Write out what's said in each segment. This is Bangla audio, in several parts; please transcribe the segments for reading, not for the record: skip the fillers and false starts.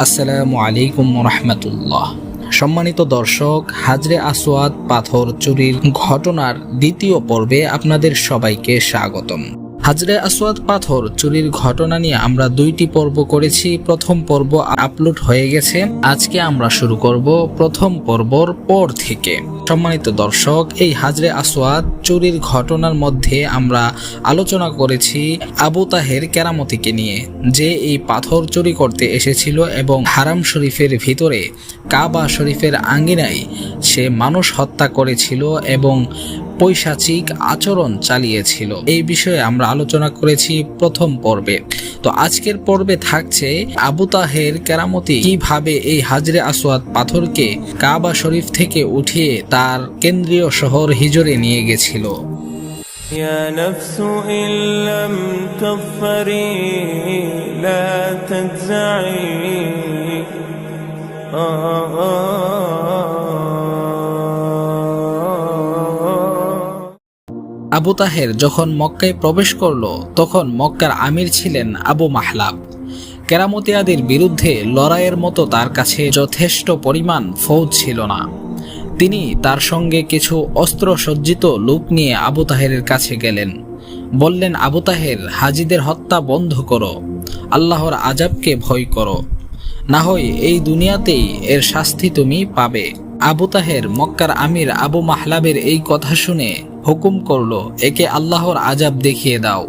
আসসালামু আলাইকুম রাহমাতুল্লাহ। সম্মানিত দর্শক, হাজরে আসওয়াদ পাথর চুরির ঘটনার দ্বিতীয় পর্বে আপনাদের সবাইকে স্বাগতম। হাজরে আসওয়াদ পাথর চুরির ঘটনা নিয়ে আমরা দুইটি পর্ব করেছি। প্রথম পর্ব আপলোড হয়ে গেছে। আজকে আমরা শুরু করব প্রথম পর্বর পর থেকে। সম্মানিত দর্শক, এই হাজরে আসওয়াদ চুরির ঘটনার মধ্যে আমরা আলোচনা করেছি আবু তাহের কেরামতিকে নিয়ে, যে এই পাথর চুরি করতে এসেছিল এবং হারাম শরীফের ভিতরে কাবা শরীফের আঙ্গিনায় সে মানুষ হত্যা করেছিল এবং পৈশাচিক আচরণ চালিয়েছিল। এই বিষয়ে আমরা আলোচনা করেছি প্রথম পর্বে। তো আজকের পর্বে থাকছে আবু তাহের কেরামতি কিভাবে এই হাজরে আসওয়াদ পাথরকে কাবা শরীফ থেকে উঠিয়ে তার কেন্দ্রীয় শহর হিজরে নিয়ে গেছিল। يا نفس إن لم تظفري لا تجزعي আবু তাহের যখন মক্কায় প্রবেশ করল, তখন মক্কার আমির ছিলেন আবু মাহলাব। কেরামতিয়াদের বিরুদ্ধে লড়াইয়ের মতো তার কাছে যথেষ্ট পরিমাণ ফৌজ ছিল না। তিনি তার সঙ্গে কিছু অস্ত্র সজ্জিত লোক নিয়ে আবু তাহেরের কাছে গেলেন। বললেন, আবু তাহের, হাজিদের হত্যা বন্ধ করো, আল্লাহর আযাবকে ভয় করো, না হয় এই দুনিয়াতেই এর শাস্তি তুমি পাবে। আবু তাহের মক্কার আমির আবু মাহলাবের এই কথা শুনে হুকুম করল, একে আল্লাহর আযাব দেখিয়ে দাও।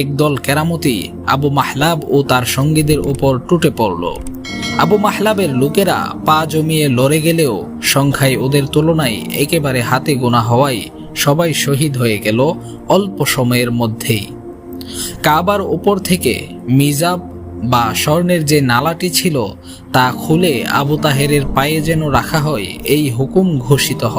একদল কেরামতি আবু মাহলাব ও তার সঙ্গীদের উপর টুটে পড়ল। আবু মাহলাবের লোকেরা পা জমিয়ে লড়ে গেলেও সংখ্যায় ওদের তুলনায় একেবারে হাতে গোনা হওয়ায় সবাই শহীদ হয়ে গেল অল্প সময়ের মধ্যেই। কাবার উপর থেকে মিজাব বা স্বর্ণের যে নালাটি ছিল তা খুলে আবু তাহেরের পায়ে যেন রাখা হয়, এই হুকুম ঘোষিত হয়।